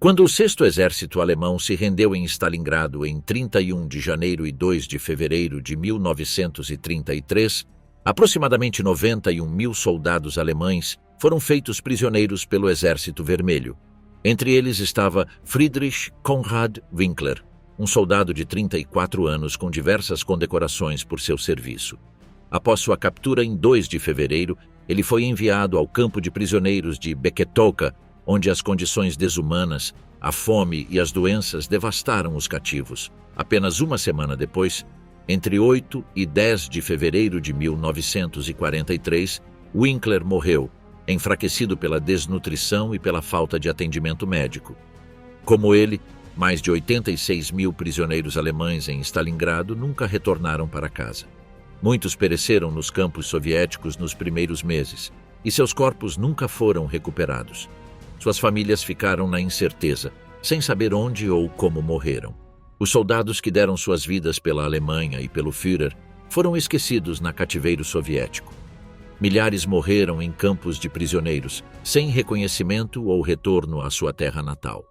Quando o Sexto Exército Alemão se rendeu em Stalingrado em 31 de janeiro e 2 de fevereiro de 1933, aproximadamente 91.000 soldados alemães foram feitos prisioneiros pelo Exército Vermelho. Entre eles estava Friedrich Konrad Winkler, um soldado de 34 anos com diversas condecorações por seu serviço. Após sua captura em 2 de fevereiro, ele foi enviado ao campo de prisioneiros de Beketovka, onde as condições desumanas, a fome e as doenças devastaram os cativos. Apenas uma semana depois, entre 8 e 10 de fevereiro de 1943, Winkler morreu, enfraquecido pela desnutrição e pela falta de atendimento médico. Como ele, mais de 86.000 prisioneiros alemães em Stalingrado nunca retornaram para casa. Muitos pereceram nos campos soviéticos nos primeiros meses, e seus corpos nunca foram recuperados. Suas famílias ficaram na incerteza, sem saber onde ou como morreram. Os soldados que deram suas vidas pela Alemanha e pelo Führer foram esquecidos na cativeiro soviético. Milhares morreram em campos de prisioneiros, sem reconhecimento ou retorno à sua terra natal.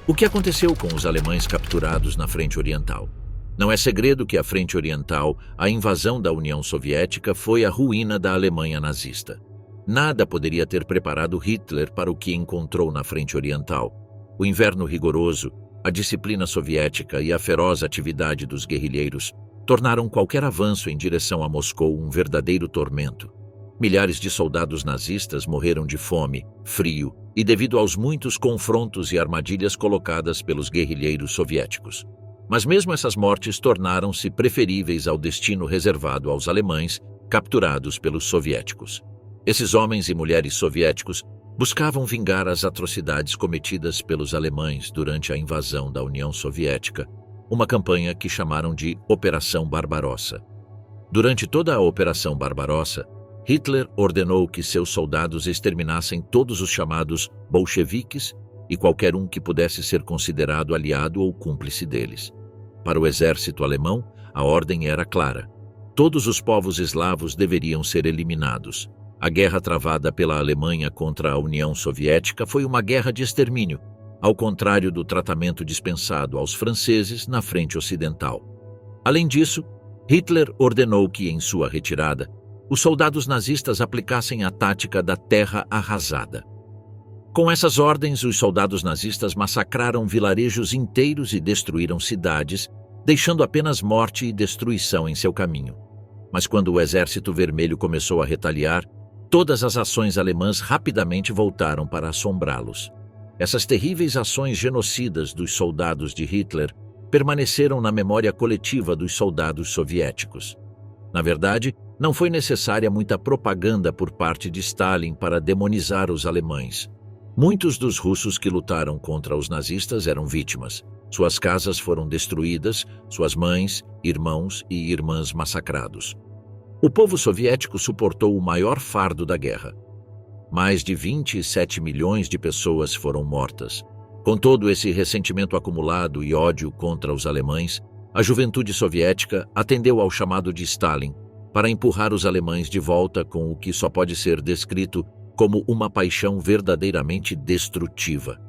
O que aconteceu com os alemães capturados na Frente Oriental? Não é segredo que a Frente Oriental, a invasão da União Soviética, foi a ruína da Alemanha nazista. Nada poderia ter preparado Hitler para o que encontrou na Frente Oriental. O inverno rigoroso, a disciplina soviética e a feroz atividade dos guerrilheiros tornaram qualquer avanço em direção a Moscou um verdadeiro tormento. Milhares de soldados nazistas morreram de fome, frio e devido aos muitos confrontos e armadilhas colocadas pelos guerrilheiros soviéticos. Mas mesmo essas mortes tornaram-se preferíveis ao destino reservado aos alemães capturados pelos soviéticos. Esses homens e mulheres soviéticos buscavam vingar as atrocidades cometidas pelos alemães durante a invasão da União Soviética, uma campanha que chamaram de Operação Barbarossa. Durante toda a Operação Barbarossa, Hitler ordenou que seus soldados exterminassem todos os chamados bolcheviques e qualquer um que pudesse ser considerado aliado ou cúmplice deles. Para o exército alemão, a ordem era clara: todos os povos eslavos deveriam ser eliminados. A guerra travada pela Alemanha contra a União Soviética foi uma guerra de extermínio, ao contrário do tratamento dispensado aos franceses na frente ocidental. Além disso, Hitler ordenou que, em sua retirada, os soldados nazistas aplicassem a tática da terra arrasada. Com essas ordens, os soldados nazistas massacraram vilarejos inteiros e destruíram cidades, deixando apenas morte e destruição em seu caminho. Mas quando o Exército Vermelho começou a retaliar, todas as ações alemãs rapidamente voltaram para assombrá-los. Essas terríveis ações genocidas dos soldados de Hitler permaneceram na memória coletiva dos soldados soviéticos. Na verdade, não foi necessária muita propaganda por parte de Stalin para demonizar os alemães. Muitos dos russos que lutaram contra os nazistas eram vítimas. Suas casas foram destruídas, suas mães, irmãos e irmãs massacrados. O povo soviético suportou o maior fardo da guerra. Mais de 27 milhões de pessoas foram mortas. Com todo esse ressentimento acumulado e ódio contra os alemães, a juventude soviética atendeu ao chamado de Stalin para empurrar os alemães de volta com o que só pode ser descrito como uma paixão verdadeiramente destrutiva.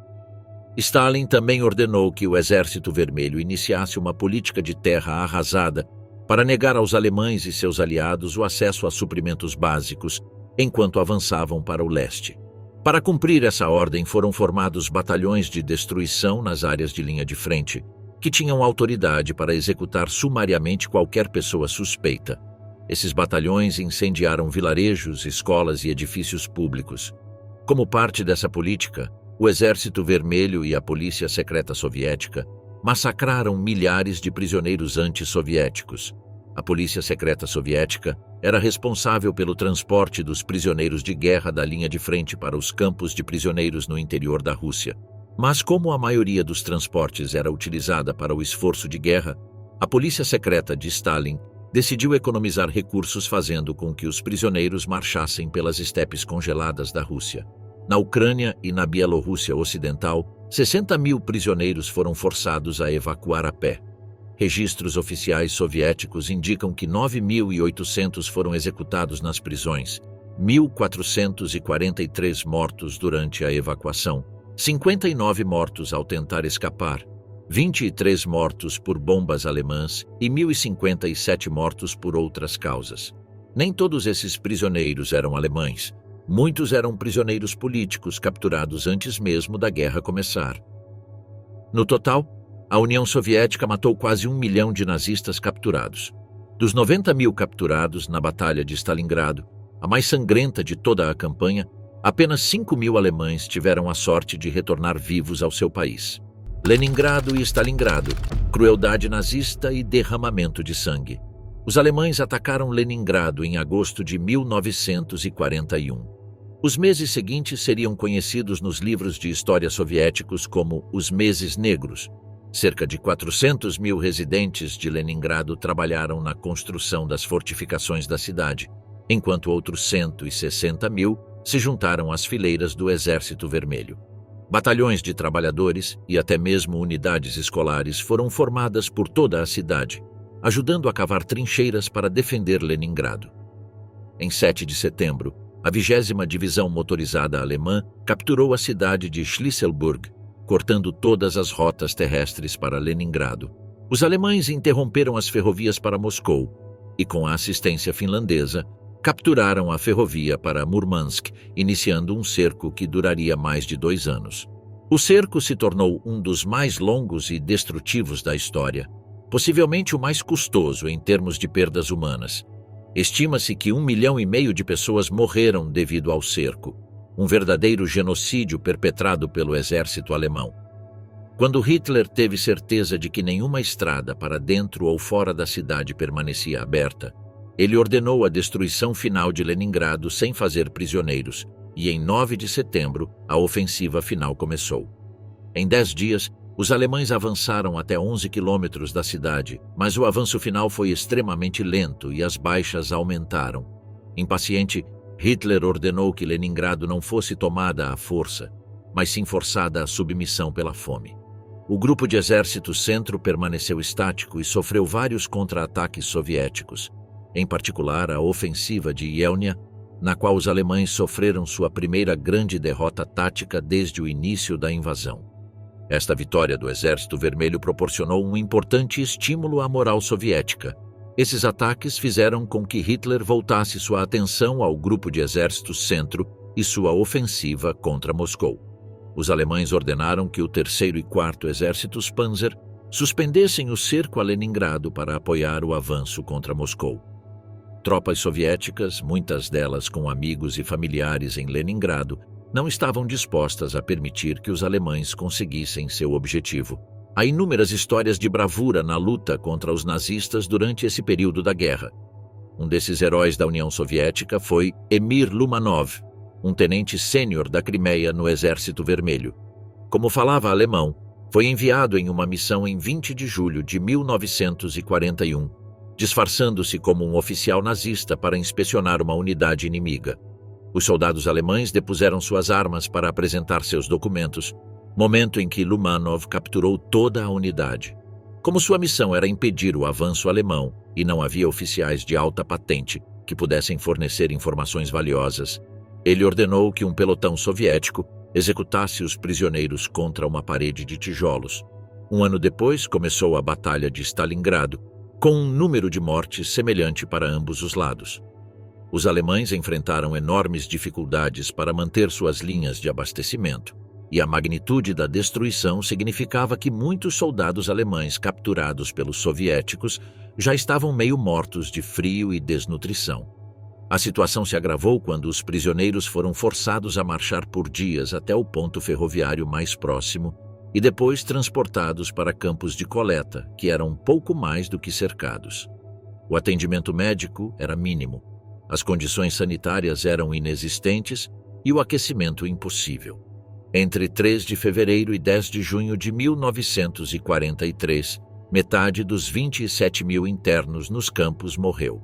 Stalin também ordenou que o Exército Vermelho iniciasse uma política de terra arrasada para negar aos alemães e seus aliados o acesso a suprimentos básicos enquanto avançavam para o leste. Para cumprir essa ordem foram formados batalhões de destruição nas áreas de linha de frente, que tinham autoridade para executar sumariamente qualquer pessoa suspeita. Esses batalhões incendiaram vilarejos, escolas e edifícios públicos. Como parte dessa política, o Exército Vermelho e a Polícia Secreta Soviética massacraram milhares de prisioneiros antissoviéticos. A Polícia Secreta Soviética era responsável pelo transporte dos prisioneiros de guerra da linha de frente para os campos de prisioneiros no interior da Rússia. Mas como a maioria dos transportes era utilizada para o esforço de guerra, a Polícia Secreta de Stalin decidiu economizar recursos fazendo com que os prisioneiros marchassem pelas estepes congeladas da Rússia. Na Ucrânia e na Bielorrússia Ocidental, 60.000 prisioneiros foram forçados a evacuar a pé. Registros oficiais soviéticos indicam que 9.800 foram executados nas prisões 1.443 mortos durante a evacuação, 59 mortos ao tentar escapar, 23 mortos por bombas alemãs e 1.057 mortos por outras causas. Nem todos esses prisioneiros eram alemães. Muitos eram prisioneiros políticos capturados antes mesmo da guerra começar. No total, a União Soviética matou quase 1 milhão de nazistas capturados. Dos 90 mil capturados na Batalha de Stalingrado, a mais sangrenta de toda a campanha, apenas 5 mil alemães tiveram a sorte de retornar vivos ao seu país. Leningrado e Stalingrado, crueldade nazista e derramamento de sangue. Os alemães atacaram Leningrado em agosto de 1941. Os meses seguintes seriam conhecidos nos livros de história soviéticos como os Meses Negros. Cerca de 400 mil residentes de Leningrado trabalharam na construção das fortificações da cidade, enquanto outros 160 mil se juntaram às fileiras do Exército Vermelho. Batalhões de trabalhadores e até mesmo unidades escolares foram formadas por toda a cidade, ajudando a cavar trincheiras para defender Leningrado. Em 7 de setembro, a 20ª Divisão Motorizada Alemã capturou a cidade de Schlisselburg, cortando todas as rotas terrestres para Leningrado. Os alemães interromperam as ferrovias para Moscou e, com a assistência finlandesa, capturaram a ferrovia para Murmansk, iniciando um cerco que duraria mais de 2 anos. O cerco se tornou um dos mais longos e destrutivos da história, possivelmente o mais custoso em termos de perdas humanas. Estima-se que 1,5 milhão de pessoas morreram devido ao cerco, um verdadeiro genocídio perpetrado pelo exército alemão. Quando Hitler teve certeza de que nenhuma estrada para dentro ou fora da cidade permanecia aberta, ele ordenou a destruição final de Leningrado sem fazer prisioneiros, e em 9 de setembro a ofensiva final começou. Em 10 dias, os alemães avançaram até 11 quilômetros da cidade, mas o avanço final foi extremamente lento e as baixas aumentaram. Impaciente, Hitler ordenou que Leningrado não fosse tomada à força, mas sim forçada à submissão pela fome. O grupo de exército centro permaneceu estático e sofreu vários contra-ataques soviéticos, em particular a ofensiva de Yelnya, na qual os alemães sofreram sua primeira grande derrota tática desde o início da invasão. Esta vitória do Exército Vermelho proporcionou um importante estímulo à moral soviética. Esses ataques fizeram com que Hitler voltasse sua atenção ao grupo de exército centro e sua ofensiva contra Moscou. Os alemães ordenaram que o 3º e 4º Exércitos Panzer suspendessem o cerco a Leningrado para apoiar o avanço contra Moscou. Tropas soviéticas, muitas delas com amigos e familiares em Leningrado, não estavam dispostas a permitir que os alemães conseguissem seu objetivo. Há inúmeras histórias de bravura na luta contra os nazistas durante esse período da guerra. Um desses heróis da União Soviética foi Emir Lumanov, um tenente sênior da Crimeia no Exército Vermelho. Como falava alemão, foi enviado em uma missão em 20 de julho de 1941, disfarçando-se como um oficial nazista para inspecionar uma unidade inimiga. Os soldados alemães depuseram suas armas para apresentar seus documentos, momento em que Lumanov capturou toda a unidade. Como sua missão era impedir o avanço alemão e não havia oficiais de alta patente que pudessem fornecer informações valiosas, ele ordenou que um pelotão soviético executasse os prisioneiros contra uma parede de tijolos. Um ano depois começou a Batalha de Stalingrado, com um número de mortes semelhante para ambos os lados. Os alemães enfrentaram enormes dificuldades para manter suas linhas de abastecimento, e a magnitude da destruição significava que muitos soldados alemães capturados pelos soviéticos já estavam meio mortos de frio e desnutrição. A situação se agravou quando os prisioneiros foram forçados a marchar por dias até o ponto ferroviário mais próximo e depois transportados para campos de coleta, que eram pouco mais do que cercados. O atendimento médico era mínimo, as condições sanitárias eram inexistentes e o aquecimento impossível. Entre 3 de fevereiro e 10 de junho de 1943, metade dos 27 mil internos nos campos morreu.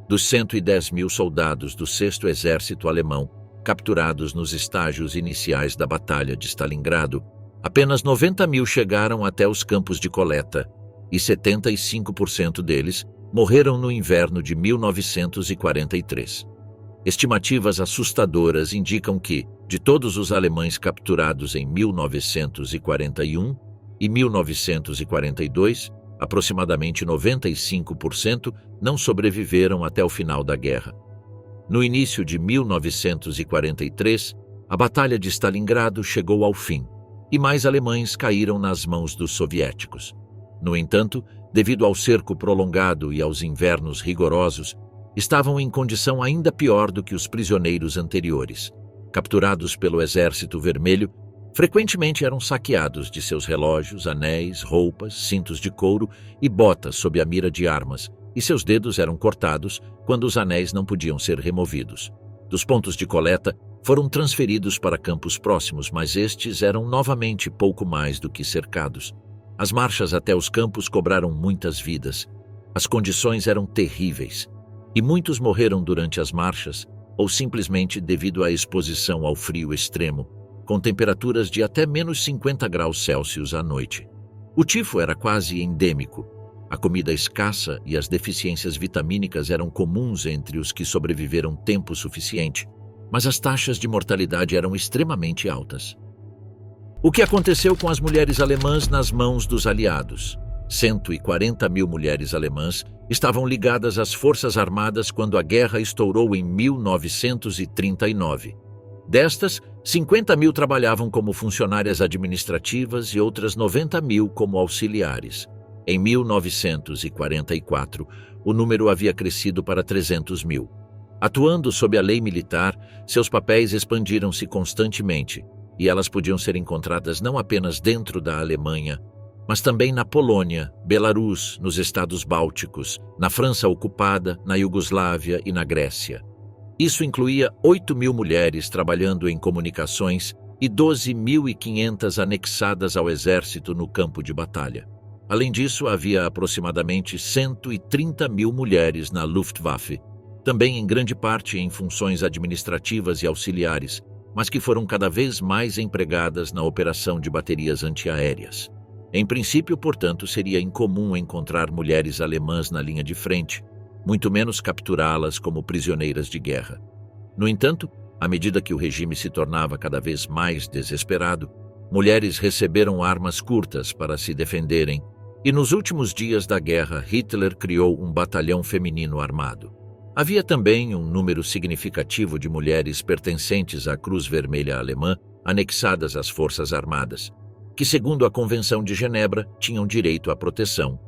Dos 110 mil soldados do 6º Exército Alemão, capturados nos estágios iniciais da Batalha de Stalingrado, apenas 90 mil chegaram até os campos de coleta, e 75% deles morreram no inverno de 1943. Estimativas assustadoras indicam que, de todos os alemães capturados em 1941 e 1942, aproximadamente 95% não sobreviveram até o final da guerra. No início de 1943, a Batalha de Stalingrado chegou ao fim, e mais alemães caíram nas mãos dos soviéticos. No entanto, devido ao cerco prolongado e aos invernos rigorosos, estavam em condição ainda pior do que os prisioneiros anteriores. Capturados pelo Exército Vermelho, frequentemente eram saqueados de seus relógios, anéis, roupas, cintos de couro e botas sob a mira de armas, e seus dedos eram cortados quando os anéis não podiam ser removidos. Dos pontos de coleta, foram transferidos para campos próximos, mas estes eram novamente pouco mais do que cercados. As marchas até os campos cobraram muitas vidas. As condições eram terríveis, e muitos morreram durante as marchas ou simplesmente devido à exposição ao frio extremo, com temperaturas de até menos 50 graus Celsius à noite. O tifo era quase endêmico. A comida escassa e as deficiências vitamínicas eram comuns entre os que sobreviveram tempo suficiente, mas as taxas de mortalidade eram extremamente altas. O que aconteceu com as mulheres alemãs nas mãos dos aliados? 140 mil mulheres alemãs estavam ligadas às Forças Armadas quando a guerra estourou em 1939. Destas, 50 mil trabalhavam como funcionárias administrativas e outras 90 mil como auxiliares. Em 1944, o número havia crescido para 300 mil. Atuando sob a lei militar, seus papéis expandiram-se constantemente, e elas podiam ser encontradas não apenas dentro da Alemanha, mas também na Polônia, Belarus, nos Estados Bálticos, na França ocupada, na Iugoslávia e na Grécia. Isso incluía 8 mil mulheres trabalhando em comunicações e 12.500 anexadas ao exército no campo de batalha. Além disso, havia aproximadamente 130 mil mulheres na Luftwaffe, também em grande parte em funções administrativas e auxiliares, mas que foram cada vez mais empregadas na operação de baterias antiaéreas. Em princípio, portanto, seria incomum encontrar mulheres alemãs na linha de frente, muito menos capturá-las como prisioneiras de guerra. No entanto, à medida que o regime se tornava cada vez mais desesperado, mulheres receberam armas curtas para se defenderem, e nos últimos dias da guerra, Hitler criou um batalhão feminino armado. Havia também um número significativo de mulheres pertencentes à Cruz Vermelha Alemã anexadas às Forças Armadas, que, segundo a Convenção de Genebra, tinham direito à proteção.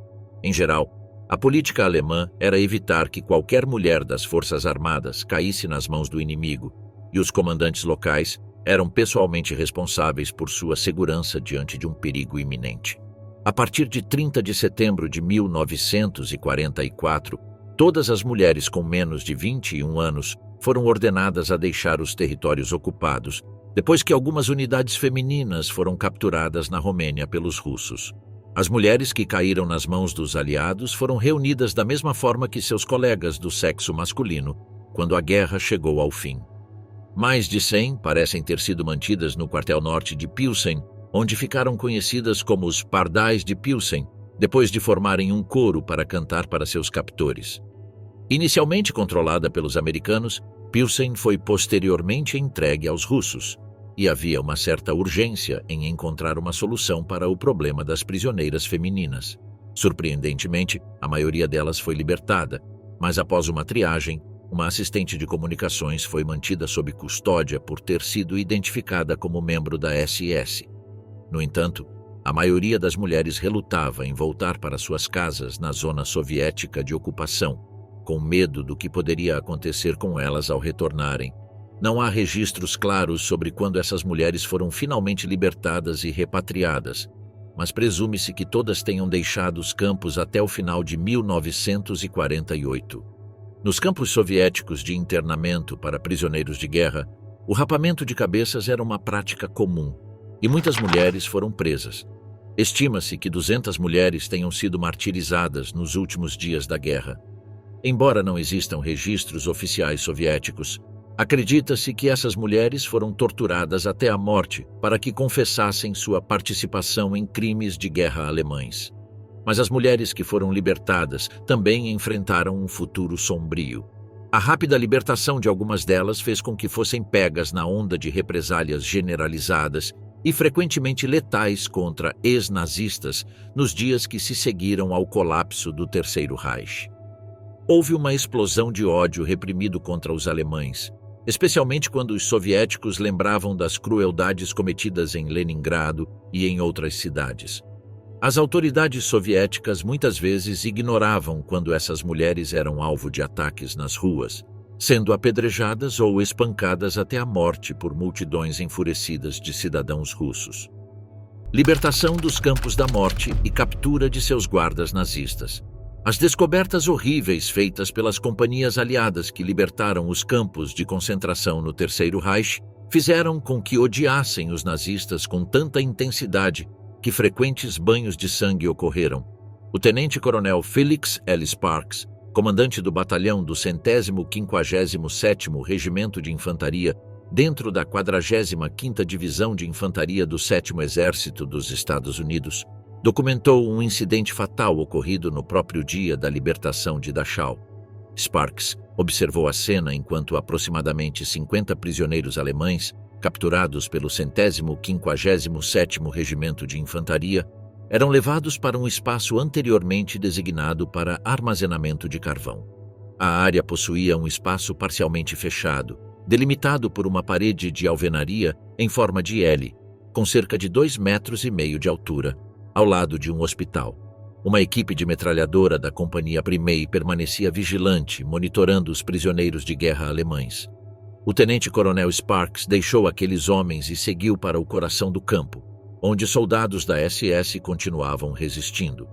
Em geral, a política alemã era evitar que qualquer mulher das Forças Armadas caísse nas mãos do inimigo, e os comandantes locais eram pessoalmente responsáveis por sua segurança diante de um perigo iminente. A partir de 30 de setembro de 1944, todas as mulheres com menos de 21 anos foram ordenadas a deixar os territórios ocupados, depois que algumas unidades femininas foram capturadas na Romênia pelos russos. As mulheres que caíram nas mãos dos aliados foram reunidas da mesma forma que seus colegas do sexo masculino, quando a guerra chegou ao fim. Mais de 100 parecem ter sido mantidas no quartel norte de Pilsen, onde ficaram conhecidas como os Pardais de Pilsen, depois de formarem um coro para cantar para seus captores. Inicialmente controlada pelos americanos, Pilsen foi posteriormente entregue aos russos, e havia uma certa urgência em encontrar uma solução para o problema das prisioneiras femininas. Surpreendentemente, a maioria delas foi libertada, mas após uma triagem, uma assistente de comunicações foi mantida sob custódia por ter sido identificada como membro da SS. No entanto, a maioria das mulheres relutava em voltar para suas casas na zona soviética de ocupação, com medo do que poderia acontecer com elas ao retornarem. Não há registros claros sobre quando essas mulheres foram finalmente libertadas e repatriadas, mas presume-se que todas tenham deixado os campos até o final de 1948. Nos campos soviéticos de internamento para prisioneiros de guerra, o rapamento de cabeças era uma prática comum, e muitas mulheres foram presas. Estima-se que 200 mulheres tenham sido martirizadas nos últimos dias da guerra. Embora não existam registros oficiais soviéticos, acredita-se que essas mulheres foram torturadas até a morte para que confessassem sua participação em crimes de guerra alemães. Mas as mulheres que foram libertadas também enfrentaram um futuro sombrio. A rápida libertação de algumas delas fez com que fossem pegas na onda de represálias generalizadas e frequentemente letais contra ex-nazistas nos dias que se seguiram ao colapso do Terceiro Reich. Houve uma explosão de ódio reprimido contra os alemães, especialmente quando os soviéticos lembravam das crueldades cometidas em Leningrado e em outras cidades. As autoridades soviéticas muitas vezes ignoravam quando essas mulheres eram alvo de ataques nas ruas, sendo apedrejadas ou espancadas até a morte por multidões enfurecidas de cidadãos russos. Libertação dos campos da morte e captura de seus guardas nazistas. As descobertas horríveis feitas pelas companhias aliadas que libertaram os campos de concentração no Terceiro Reich fizeram com que odiassem os nazistas com tanta intensidade que frequentes banhos de sangue ocorreram. O tenente-coronel Felix L. Sparks, comandante do batalhão do 157º Regimento de Infantaria, dentro da 45ª Divisão de Infantaria do 7º Exército dos Estados Unidos, documentou um incidente fatal ocorrido no próprio dia da libertação de Dachau. Sparks observou a cena enquanto aproximadamente 50 prisioneiros alemães, capturados pelo 157º Regimento de Infantaria, eram levados para um espaço anteriormente designado para armazenamento de carvão. A área possuía um espaço parcialmente fechado, delimitado por uma parede de alvenaria em forma de L, com cerca de 2,5 metros de altura, ao lado de um hospital. Uma equipe de metralhadora da Companhia Primei permanecia vigilante, monitorando os prisioneiros de guerra alemães. O tenente-coronel Sparks deixou aqueles homens e seguiu para o coração do campo, onde soldados da SS continuavam resistindo.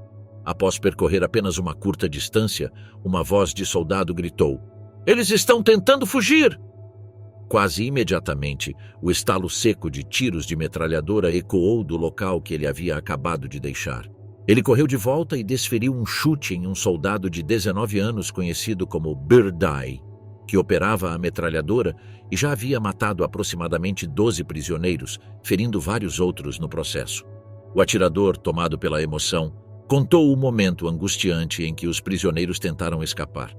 Após percorrer apenas uma curta distância, uma voz de soldado gritou: "Eles estão tentando fugir!" Quase imediatamente, o estalo seco de tiros de metralhadora ecoou do local que ele havia acabado de deixar. Ele correu de volta e desferiu um chute em um soldado de 19 anos conhecido como Birdie, que operava a metralhadora e já havia matado aproximadamente 12 prisioneiros, ferindo vários outros no processo. O atirador, tomado pela emoção, contou o momento angustiante em que os prisioneiros tentaram escapar.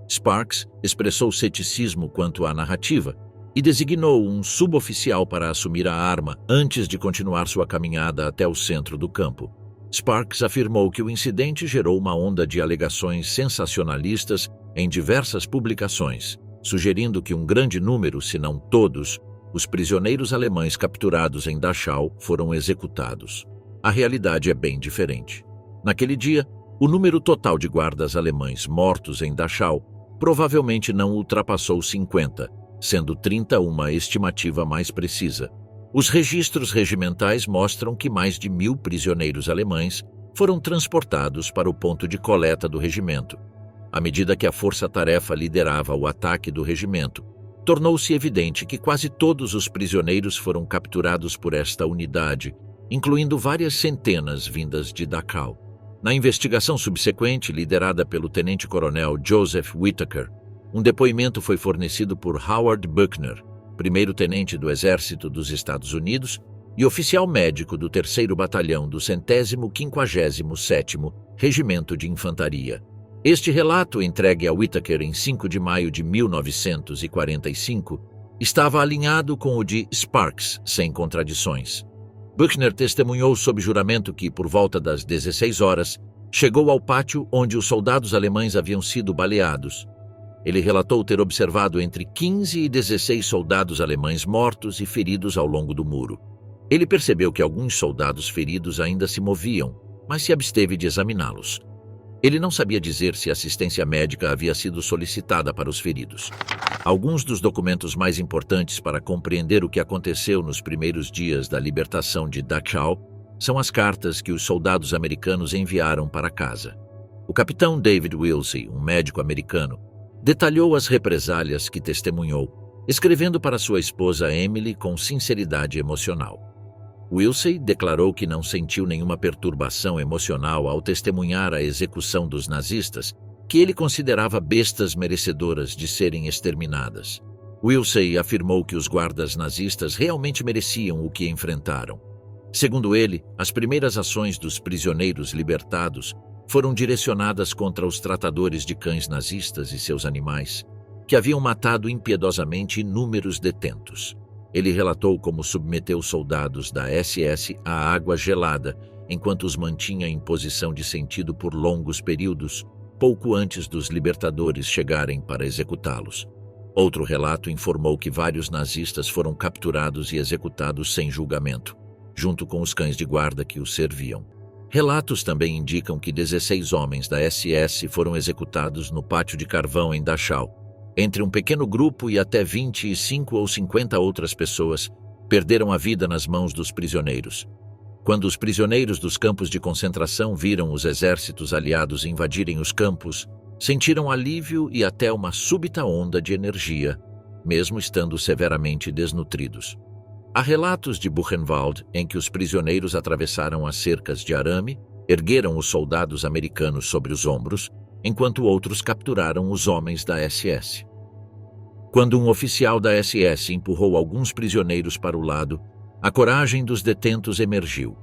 Sparks expressou ceticismo quanto à narrativa e designou um suboficial para assumir a arma antes de continuar sua caminhada até o centro do campo. Sparks afirmou que o incidente gerou uma onda de alegações sensacionalistas em diversas publicações, sugerindo que um grande número, se não todos, os prisioneiros alemães capturados em Dachau foram executados. A realidade é bem diferente. Naquele dia, o número total de guardas alemães mortos em Dachau provavelmente não ultrapassou 50, sendo 30 uma estimativa mais precisa. Os registros regimentais mostram que mais de 1.000 prisioneiros alemães foram transportados para o ponto de coleta do regimento. À medida que a força-tarefa liderava o ataque do regimento, tornou-se evidente que quase todos os prisioneiros foram capturados por esta unidade, incluindo várias centenas vindas de Dachau. Na investigação subsequente, liderada pelo tenente-coronel Joseph Whittaker, um depoimento foi fornecido por Howard Buckner, primeiro-tenente do Exército dos Estados Unidos e oficial médico do 3º Batalhão do 157º Regimento de Infantaria. Este relato, entregue a Whittaker em 5 de maio de 1945, estava alinhado com o de Sparks, sem contradições. Buckner testemunhou sob juramento que, por volta das 16 horas, chegou ao pátio onde os soldados alemães haviam sido baleados. Ele relatou ter observado entre 15 e 16 soldados alemães mortos e feridos ao longo do muro. Ele percebeu que alguns soldados feridos ainda se moviam, mas se absteve de examiná-los. Ele não sabia dizer se assistência médica havia sido solicitada para os feridos. Alguns dos documentos mais importantes para compreender o que aconteceu nos primeiros dias da libertação de Dachau são as cartas que os soldados americanos enviaram para casa. O capitão David Wilsey, um médico americano, detalhou as represálias que testemunhou, escrevendo para sua esposa Emily com sinceridade emocional. Wilsey declarou que não sentiu nenhuma perturbação emocional ao testemunhar a execução dos nazistas, que ele considerava bestas merecedoras de serem exterminadas. Wilsey afirmou que os guardas nazistas realmente mereciam o que enfrentaram. Segundo ele, as primeiras ações dos prisioneiros libertados foram direcionadas contra os tratadores de cães nazistas e seus animais. que haviam matado impiedosamente inúmeros detentos. Ele relatou como submeteu soldados da SS à água gelada, enquanto os mantinha em posição de sentido por longos períodos, pouco antes dos libertadores chegarem para executá-los. Outro relato informou que vários nazistas foram capturados e executados sem julgamento, junto com os cães de guarda que os serviam. Relatos também indicam que 16 homens da SS foram executados no pátio de carvão em Dachau. Entre um pequeno grupo e até 25 ou 50 outras pessoas perderam a vida nas mãos dos prisioneiros. Quando os prisioneiros dos campos de concentração viram os exércitos aliados invadirem os campos, sentiram alívio e até uma súbita onda de energia, mesmo estando severamente desnutridos. Há relatos de Buchenwald em que os prisioneiros atravessaram as cercas de arame, ergueram os soldados americanos sobre os ombros, enquanto outros capturaram os homens da SS. Quando um oficial da SS empurrou alguns prisioneiros para o lado, a coragem dos detentos emergiu.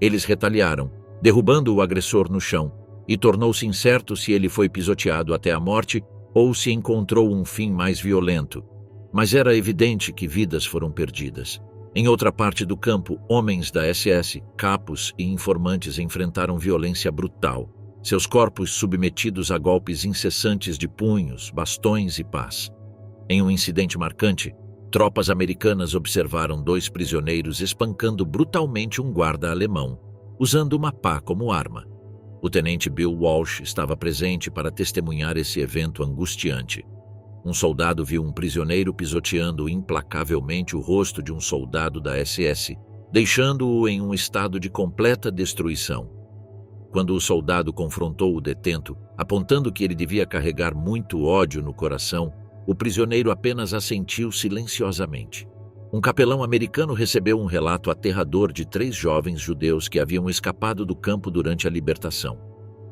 Eles retaliaram, derrubando o agressor no chão, e tornou-se incerto se ele foi pisoteado até a morte ou se encontrou um fim mais violento. Mas era evidente que vidas foram perdidas. Em outra parte do campo, homens da SS, capos e informantes enfrentaram violência brutal, seus corpos submetidos a golpes incessantes de punhos, bastões e pás. Em um incidente marcante, tropas americanas observaram 2 prisioneiros espancando brutalmente um guarda alemão, usando uma pá como arma. O tenente Bill Walsh estava presente para testemunhar esse evento angustiante. Um soldado viu um prisioneiro pisoteando implacavelmente o rosto de um soldado da SS, deixando-o em um estado de completa destruição. Quando o soldado confrontou o detento, apontando que ele devia carregar muito ódio no coração, o prisioneiro apenas assentiu silenciosamente. Um capelão americano recebeu um relato aterrador de 3 jovens judeus que haviam escapado do campo durante a libertação.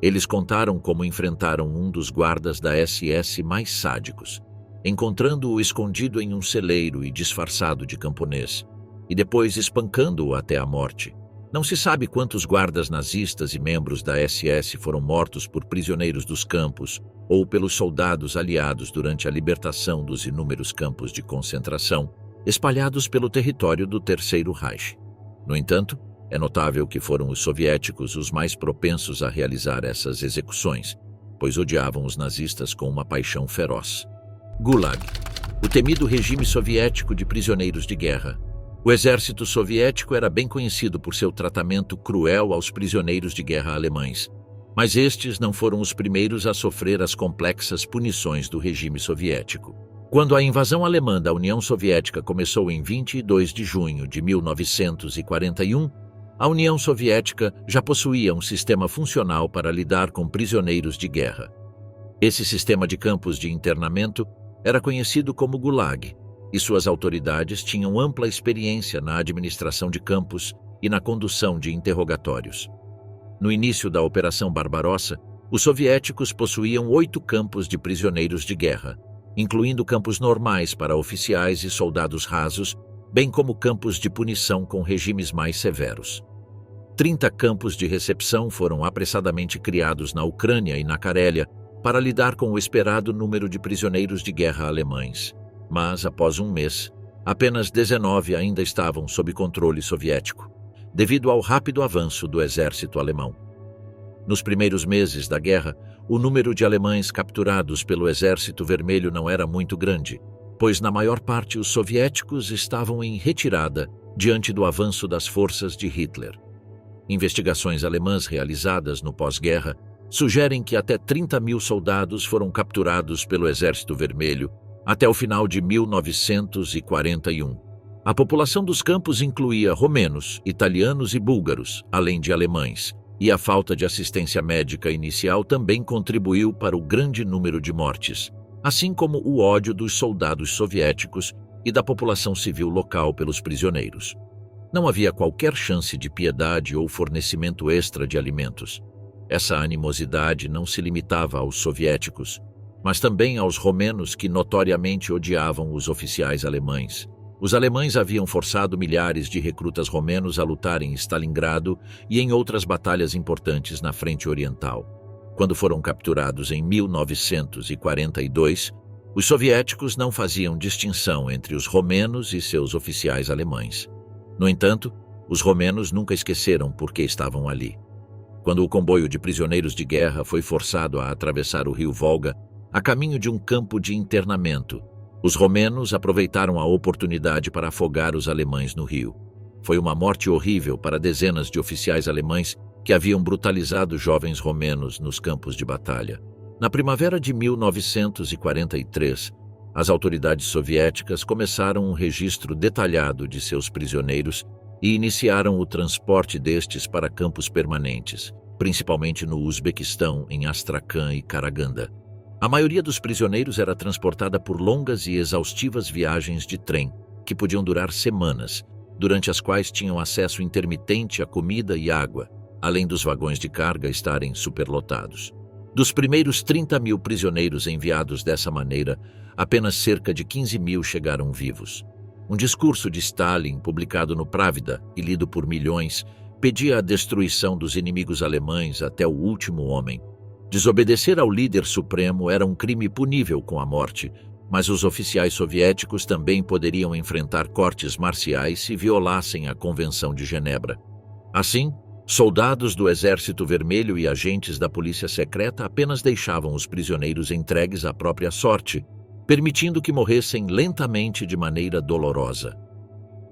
Eles contaram como enfrentaram um dos guardas da SS mais sádicos, encontrando-o escondido em um celeiro e disfarçado de camponês, e depois espancando-o até a morte. Não se sabe quantos guardas nazistas e membros da SS foram mortos por prisioneiros dos campos ou pelos soldados aliados durante a libertação dos inúmeros campos de concentração espalhados pelo território do Terceiro Reich. No entanto, é notável que foram os soviéticos os mais propensos a realizar essas execuções, pois odiavam os nazistas com uma paixão feroz. Gulag, o temido regime soviético de prisioneiros de guerra. O exército soviético era bem conhecido por seu tratamento cruel aos prisioneiros de guerra alemães, mas estes não foram os primeiros a sofrer as complexas punições do regime soviético. Quando a invasão alemã da União Soviética começou em 22 de junho de 1941, a União Soviética já possuía um sistema funcional para lidar com prisioneiros de guerra. Esse sistema de campos de internamento era conhecido como Gulag, e suas autoridades tinham ampla experiência na administração de campos e na condução de interrogatórios. No início da Operação Barbarossa, os soviéticos possuíam 8 campos de prisioneiros de guerra, incluindo campos normais para oficiais e soldados rasos, bem como campos de punição com regimes mais severos. 30 campos de recepção foram apressadamente criados na Ucrânia e na Carélia para lidar com o esperado número de prisioneiros de guerra alemães. Mas, após um mês, apenas 19 ainda estavam sob controle soviético, devido ao rápido avanço do exército alemão. Nos primeiros meses da guerra, o número de alemães capturados pelo Exército Vermelho não era muito grande, pois na maior parte os soviéticos estavam em retirada diante do avanço das forças de Hitler. Investigações alemãs realizadas no pós-guerra sugerem que até 30.000 soldados foram capturados pelo Exército Vermelho até o final de 1941. A população dos campos incluía romenos, italianos e búlgaros, além de alemães, e a falta de assistência médica inicial também contribuiu para o grande número de mortes, assim como o ódio dos soldados soviéticos e da população civil local pelos prisioneiros. Não havia qualquer chance de piedade ou fornecimento extra de alimentos. Essa animosidade não se limitava aos soviéticos, mas também aos romenos que notoriamente odiavam os oficiais alemães. Os alemães haviam forçado milhares de recrutas romenos a lutar em Stalingrado e em outras batalhas importantes na frente oriental. Quando foram capturados em 1942, Os soviéticos não faziam distinção entre os romenos e seus oficiais alemães. No entanto, os romenos nunca esqueceram por que estavam ali. Quando o comboio de prisioneiros de guerra foi forçado a atravessar o rio Volga, a caminho de um campo de internamento, os romenos aproveitaram a oportunidade para afogar os alemães no rio. Foi uma morte horrível para dezenas de oficiais alemães que haviam brutalizado jovens romenos nos campos de batalha. Na primavera de 1943, as autoridades soviéticas começaram um registro detalhado de seus prisioneiros e iniciaram o transporte destes para campos permanentes, principalmente no Uzbequistão, em Astrakhan e Karaganda. A maioria dos prisioneiros era transportada por longas e exaustivas viagens de trem, que podiam durar semanas, durante as quais tinham acesso intermitente a comida e água, além dos vagões de carga estarem superlotados. Dos primeiros 30 mil prisioneiros enviados dessa maneira, apenas cerca de 15 mil chegaram vivos. Um discurso de Stalin, publicado no Pravda e lido por milhões, pedia a destruição dos inimigos alemães até o último homem. Desobedecer ao líder supremo era um crime punível com a morte, mas os oficiais soviéticos também poderiam enfrentar cortes marciais se violassem a Convenção de Genebra. Assim, soldados do Exército Vermelho e agentes da polícia secreta apenas deixavam os prisioneiros entregues à própria sorte, permitindo que morressem lentamente de maneira dolorosa.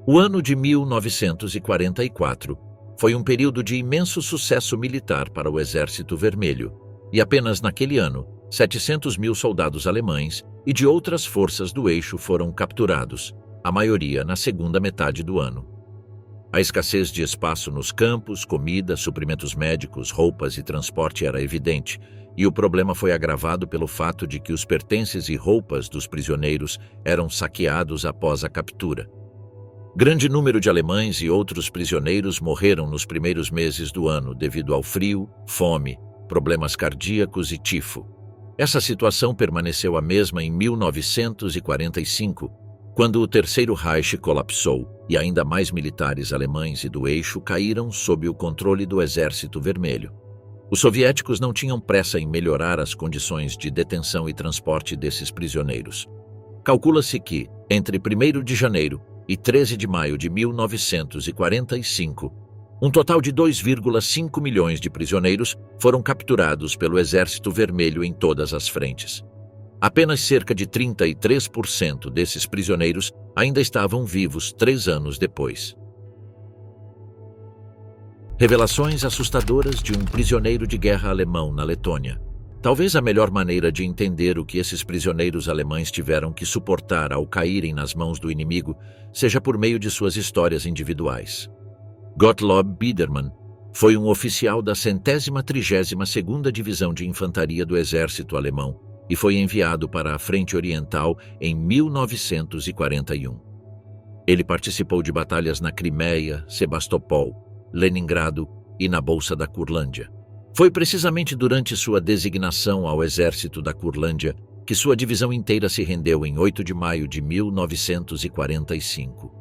O ano de 1944 foi um período de imenso sucesso militar para o Exército Vermelho, e apenas naquele ano, 700 mil soldados alemães e de outras forças do eixo foram capturados, a maioria na segunda metade do ano. A escassez de espaço nos campos, comida, suprimentos médicos, roupas e transporte era evidente, e o problema foi agravado pelo fato de que os pertences e roupas dos prisioneiros eram saqueados após a captura. Grande número de alemães e outros prisioneiros morreram nos primeiros meses do ano devido ao frio, fome, problemas cardíacos e tifo. Essa situação permaneceu a mesma em 1945, quando o Terceiro Reich colapsou e ainda mais militares alemães e do eixo caíram sob o controle do Exército Vermelho. Os soviéticos não tinham pressa em melhorar as condições de detenção e transporte desses prisioneiros. Calcula-se que, entre 1º de janeiro e 13 de maio de 1945, um total de 2,5 milhões de prisioneiros foram capturados pelo Exército Vermelho em todas as frentes. Apenas cerca de 33% desses prisioneiros ainda estavam vivos 3 anos depois. Revelações assustadoras de um prisioneiro de guerra alemão na Letônia. Talvez a melhor maneira de entender o que esses prisioneiros alemães tiveram que suportar ao caírem nas mãos do inimigo seja por meio de suas histórias individuais. Gottlob Biedermann foi um oficial da 132ª Divisão de Infantaria do Exército Alemão e foi enviado para a Frente Oriental em 1941. Ele participou de batalhas na Crimeia, Sebastopol, Leningrado e na Bolsa da Curlândia. Foi precisamente durante sua designação ao Exército da Curlândia que sua divisão inteira se rendeu em 8 de maio de 1945.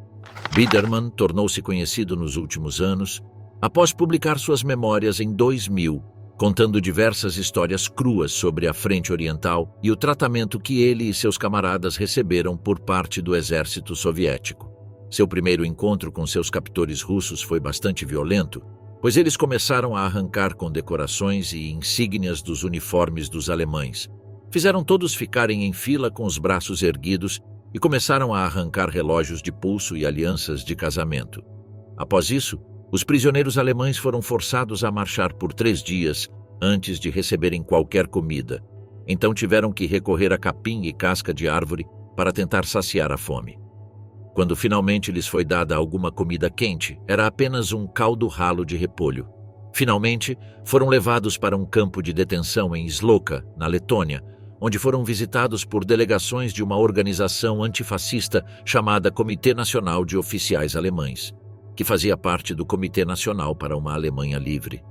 Biedermann tornou-se conhecido nos últimos anos após publicar suas memórias em 2000, contando diversas histórias cruas sobre a Frente Oriental e o tratamento que ele e seus camaradas receberam por parte do exército soviético. Seu primeiro encontro com seus captores russos foi bastante violento, pois eles começaram a arrancar condecorações e insígnias dos uniformes dos alemães. Fizeram todos ficarem em fila com os braços erguidos e começaram a arrancar relógios de pulso e alianças de casamento. Após isso, os prisioneiros alemães foram forçados a marchar por 3 dias antes de receberem qualquer comida. Então tiveram que recorrer a capim e casca de árvore para tentar saciar a fome. Quando finalmente lhes foi dada alguma comida quente, era apenas um caldo ralo de repolho. Finalmente, foram levados para um campo de detenção em Sloka, na Letônia, onde foram visitados por delegações de uma organização antifascista chamada Comitê Nacional de Oficiais Alemães, que fazia parte do Comitê Nacional para uma Alemanha Livre.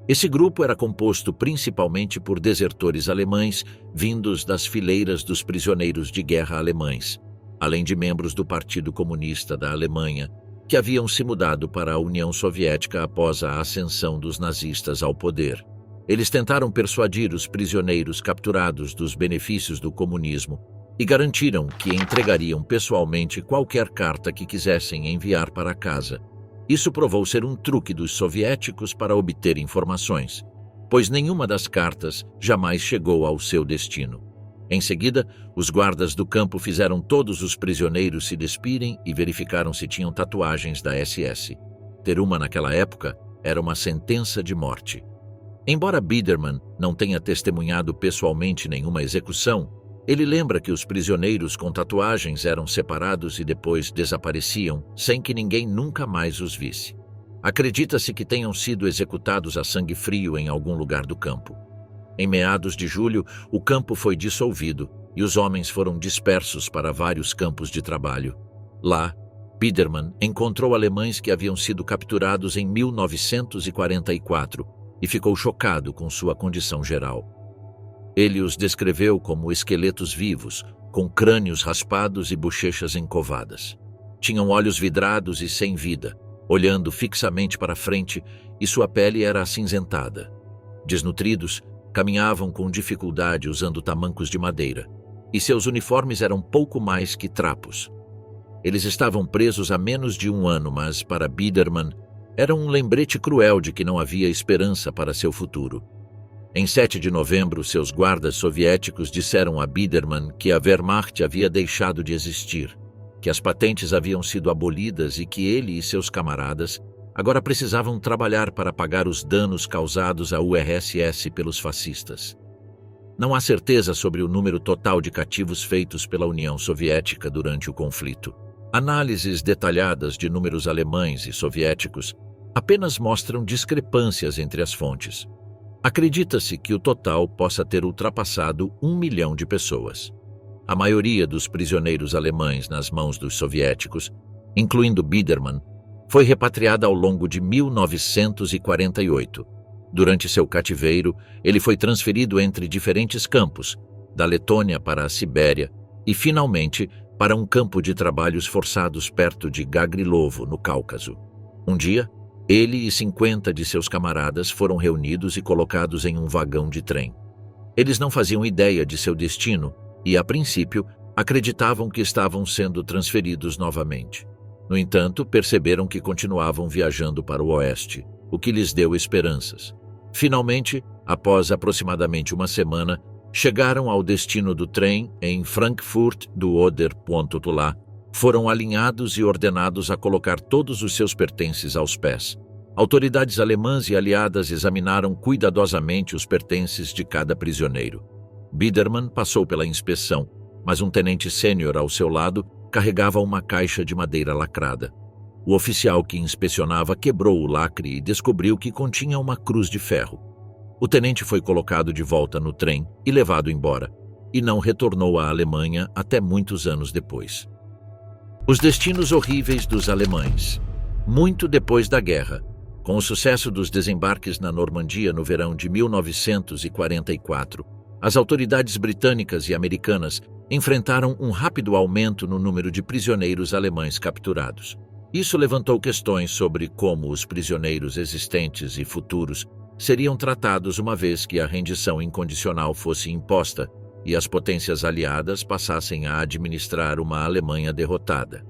Esse grupo era composto principalmente por desertores alemães vindos das fileiras dos prisioneiros de guerra alemães, além de membros do Partido Comunista da Alemanha, que haviam se mudado para a União Soviética após a ascensão dos nazistas ao poder. Eles tentaram persuadir os prisioneiros capturados dos benefícios do comunismo e garantiram que entregariam pessoalmente qualquer carta que quisessem enviar para casa. Isso provou ser um truque dos soviéticos para obter informações, pois nenhuma das cartas jamais chegou ao seu destino. Em seguida, os guardas do campo fizeram todos os prisioneiros se despirem e verificaram se tinham tatuagens da SS. Ter uma naquela época era uma sentença de morte. Embora Biderman não tenha testemunhado pessoalmente nenhuma execução, ele lembra que os prisioneiros com tatuagens eram separados e depois desapareciam, sem que ninguém nunca mais os visse. Acredita-se que tenham sido executados a sangue frio em algum lugar do campo. Em meados de julho, o campo foi dissolvido e os homens foram dispersos para vários campos de trabalho. Lá, Biderman encontrou alemães que haviam sido capturados em 1944 e ficou chocado com sua condição geral. Ele os descreveu como esqueletos vivos, com crânios raspados e bochechas encovadas. Tinham olhos vidrados e sem vida, olhando fixamente para frente, e sua pele era acinzentada. Desnutridos, caminhavam com dificuldade usando tamancos de madeira, e seus uniformes eram pouco mais que trapos. Eles estavam presos há menos de um ano, mas, para Biderman, era um lembrete cruel de que não havia esperança para seu futuro. Em 7 de novembro, seus guardas soviéticos disseram a Biderman que a Wehrmacht havia deixado de existir, que as patentes haviam sido abolidas e que ele e seus camaradas agora precisavam trabalhar para pagar os danos causados à URSS pelos fascistas. Não há certeza sobre o número total de cativos feitos pela União Soviética durante o conflito. Análises detalhadas de números alemães e soviéticos apenas mostram discrepâncias entre as fontes. Acredita-se que o total possa ter ultrapassado 1 milhão de pessoas. A maioria dos prisioneiros alemães nas mãos dos soviéticos, incluindo Biderman, foi repatriada ao longo de 1948. Durante seu cativeiro, ele foi transferido entre diferentes campos, da Letônia para a Sibéria e, finalmente, para um campo de trabalhos forçados perto de Gagrilovo, no Cáucaso. Um dia, ele e 50 de seus camaradas foram reunidos e colocados em um vagão de trem. Eles não faziam ideia de seu destino e, a princípio, acreditavam que estavam sendo transferidos novamente. No entanto, perceberam que continuavam viajando para o oeste, o que lhes deu esperanças. Finalmente, após aproximadamente uma semana, chegaram ao destino do trem em Frankfurt do Oder. Lá, foram alinhados e ordenados a colocar todos os seus pertences aos pés. Autoridades alemãs e aliadas examinaram cuidadosamente os pertences de cada prisioneiro. Biderman passou pela inspeção, mas um tenente sênior ao seu lado carregava uma caixa de madeira lacrada. O oficial que inspecionava quebrou o lacre e descobriu que continha uma cruz de ferro. O tenente foi colocado de volta no trem e levado embora, e não retornou à Alemanha até muitos anos depois. Os destinos horríveis dos alemães. Muito depois da guerra, com o sucesso dos desembarques na Normandia no verão de 1944, as autoridades britânicas e americanas enfrentaram um rápido aumento no número de prisioneiros alemães capturados. Isso levantou questões sobre como os prisioneiros existentes e futuros seriam tratados uma vez que a rendição incondicional fosse imposta e as potências aliadas passassem a administrar uma Alemanha derrotada.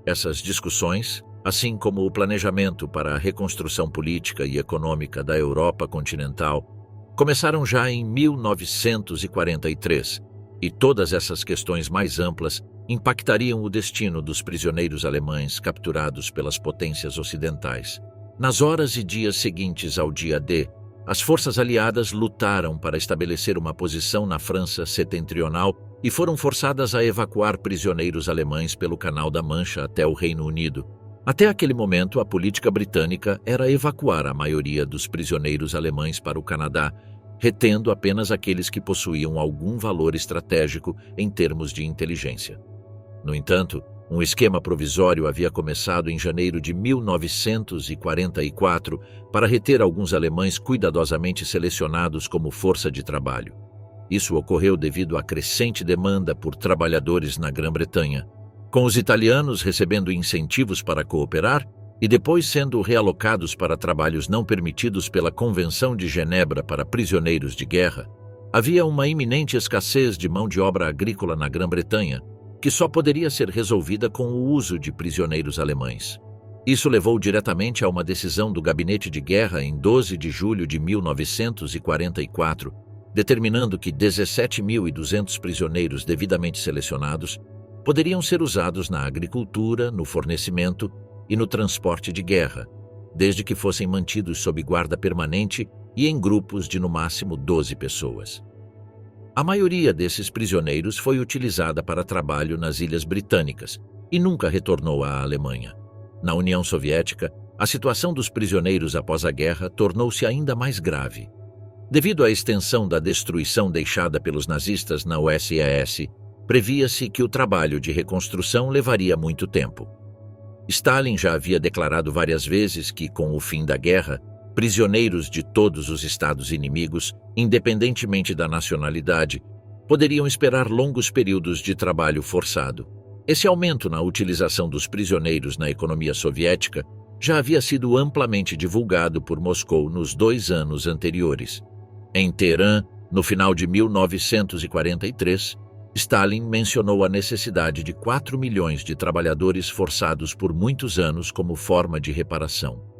Essas discussões, assim como o planejamento para a reconstrução política e econômica da Europa continental, começaram já em 1943, e todas essas questões mais amplas impactariam o destino dos prisioneiros alemães capturados pelas potências ocidentais. Nas horas e dias seguintes ao dia D, as forças aliadas lutaram para estabelecer uma posição na França setentrional e foram forçadas a evacuar prisioneiros alemães pelo Canal da Mancha até o Reino Unido. Até aquele momento, a política britânica era evacuar a maioria dos prisioneiros alemães para o Canadá, retendo apenas aqueles que possuíam algum valor estratégico em termos de inteligência. No entanto, um esquema provisório havia começado em janeiro de 1944 para reter alguns alemães cuidadosamente selecionados como força de trabalho. Isso ocorreu devido à crescente demanda por trabalhadores na Grã-Bretanha, com os italianos recebendo incentivos para cooperar e depois sendo realocados para trabalhos não permitidos pela Convenção de Genebra para prisioneiros de guerra. Havia uma iminente escassez de mão de obra agrícola na Grã-Bretanha, que só poderia ser resolvida com o uso de prisioneiros alemães. Isso levou diretamente a uma decisão do Gabinete de Guerra em 12 de julho de 1944, determinando que 17.200 prisioneiros devidamente selecionados poderiam ser usados na agricultura, no fornecimento e no transporte de guerra, desde que fossem mantidos sob guarda permanente e em grupos de no máximo 12 pessoas. A maioria desses prisioneiros foi utilizada para trabalho nas Ilhas Britânicas e nunca retornou à Alemanha. Na União Soviética, a situação dos prisioneiros após a guerra tornou-se ainda mais grave. Devido à extensão da destruição deixada pelos nazistas na USSR, previa-se que o trabalho de reconstrução levaria muito tempo. Stalin já havia declarado várias vezes que, com o fim da guerra, prisioneiros de todos os estados inimigos, independentemente da nacionalidade, poderiam esperar longos períodos de trabalho forçado. Esse aumento na utilização dos prisioneiros na economia soviética já havia sido amplamente divulgado por Moscou nos 2 anos anteriores. Em Teherã, no final de 1943, Stalin mencionou a necessidade de 4 milhões de trabalhadores forçados por muitos anos como forma de reparação.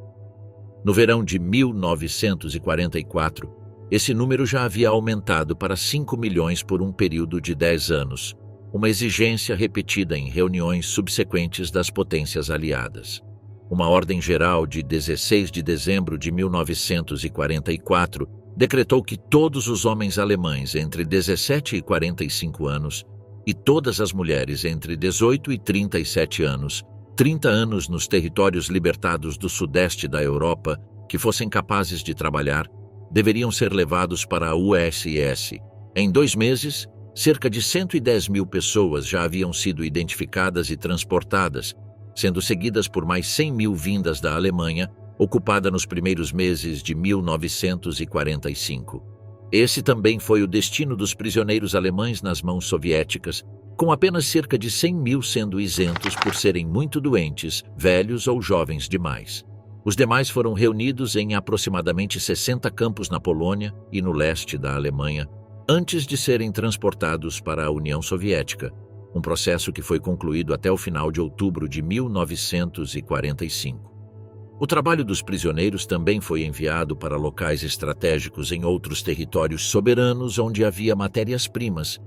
No verão de 1944, esse número já havia aumentado para 5 milhões por um período de 10 anos, uma exigência repetida em reuniões subsequentes das potências aliadas. Uma ordem geral de 16 de dezembro de 1944 decretou que todos os homens alemães entre 17 e 45 anos e todas as mulheres entre 18 e 37 anos, 30 anos nos territórios libertados do sudeste da Europa, que fossem capazes de trabalhar, deveriam ser levados para a USS. Em 2 meses, cerca de 110 mil pessoas já haviam sido identificadas e transportadas, sendo seguidas por mais 100 mil vindas da Alemanha, ocupada nos primeiros meses de 1945. Esse também foi o destino dos prisioneiros alemães nas mãos soviéticas, com apenas cerca de 100 mil sendo isentos por serem muito doentes, velhos ou jovens demais. Os demais foram reunidos em aproximadamente 60 campos na Polônia e no leste da Alemanha, antes de serem transportados para a União Soviética, um processo que foi concluído até o final de outubro de 1945. O trabalho dos prisioneiros também foi enviado para locais estratégicos em outros territórios soberanos onde havia matérias-primas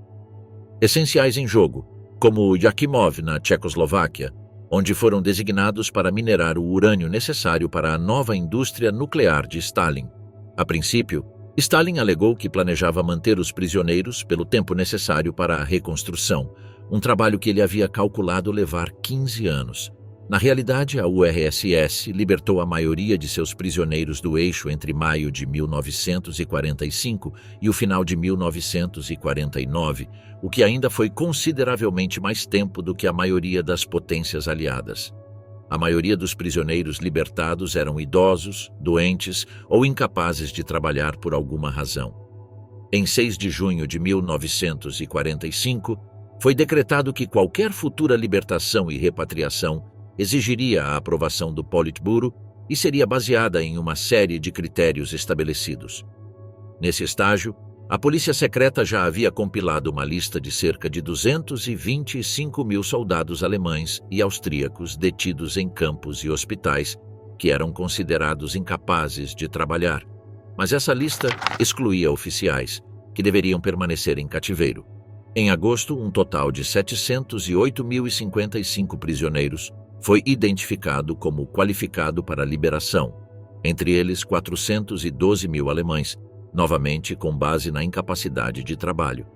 essenciais em jogo, como Yakimov, na Tchecoslováquia, onde foram designados para minerar o urânio necessário para a nova indústria nuclear de Stalin. A princípio, Stalin alegou que planejava manter os prisioneiros pelo tempo necessário para a reconstrução, um trabalho que ele havia calculado levar 15 anos. Na realidade, a URSS libertou a maioria de seus prisioneiros do eixo entre maio de 1945 e o final de 1949, o que ainda foi consideravelmente mais tempo do que a maioria das potências aliadas. A maioria dos prisioneiros libertados eram idosos, doentes ou incapazes de trabalhar por alguma razão. Em 6 de junho de 1945, foi decretado que qualquer futura libertação e repatriação exigiria a aprovação do Politburo e seria baseada em uma série de critérios estabelecidos. Nesse estágio, a polícia secreta já havia compilado uma lista de cerca de 225 mil soldados alemães e austríacos detidos em campos e hospitais que eram considerados incapazes de trabalhar, mas essa lista excluía oficiais, que deveriam permanecer em cativeiro. Em agosto, um total de 708.055 prisioneiros foi identificado como qualificado para liberação, entre eles 412 mil alemães, novamente com base na incapacidade de trabalho.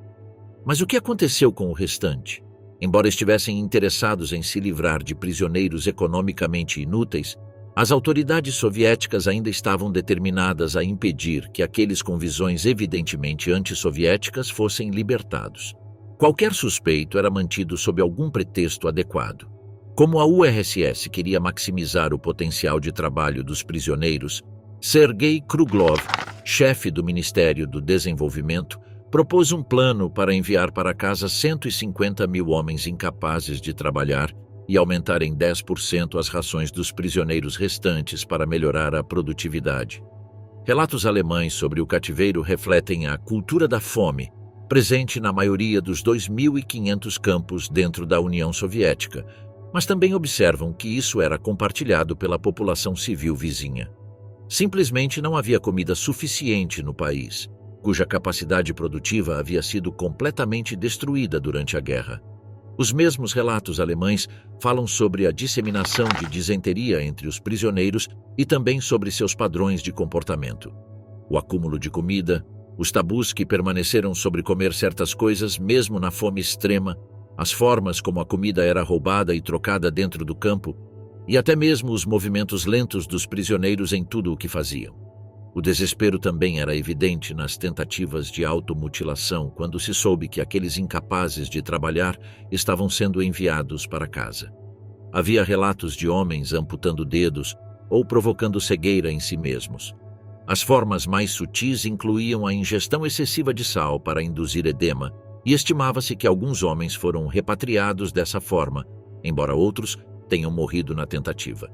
Mas o que aconteceu com o restante? Embora estivessem interessados em se livrar de prisioneiros economicamente inúteis, as autoridades soviéticas ainda estavam determinadas a impedir que aqueles com visões evidentemente antissoviéticas fossem libertados. Qualquer suspeito era mantido sob algum pretexto adequado. Como a URSS queria maximizar o potencial de trabalho dos prisioneiros, Sergei Kruglov, chefe do Ministério do Desenvolvimento, propôs um plano para enviar para casa 150 mil homens incapazes de trabalhar e aumentar em 10% as rações dos prisioneiros restantes para melhorar a produtividade. Relatos alemães sobre o cativeiro refletem a cultura da fome, presente na maioria dos 2.500 campos dentro da União Soviética, mas também observam que isso era compartilhado pela população civil vizinha. Simplesmente não havia comida suficiente no país, cuja capacidade produtiva havia sido completamente destruída durante a guerra. Os mesmos relatos alemães falam sobre a disseminação de disenteria entre os prisioneiros e também sobre seus padrões de comportamento. O acúmulo de comida, os tabus que permaneceram sobre comer certas coisas mesmo na fome extrema, as formas como a comida era roubada e trocada dentro do campo, e até mesmo os movimentos lentos dos prisioneiros em tudo o que faziam. O desespero também era evidente nas tentativas de automutilação quando se soube que aqueles incapazes de trabalhar estavam sendo enviados para casa. Havia relatos de homens amputando dedos ou provocando cegueira em si mesmos. As formas mais sutis incluíam a ingestão excessiva de sal para induzir edema, e estimava-se que alguns homens foram repatriados dessa forma, embora outros tenham morrido na tentativa.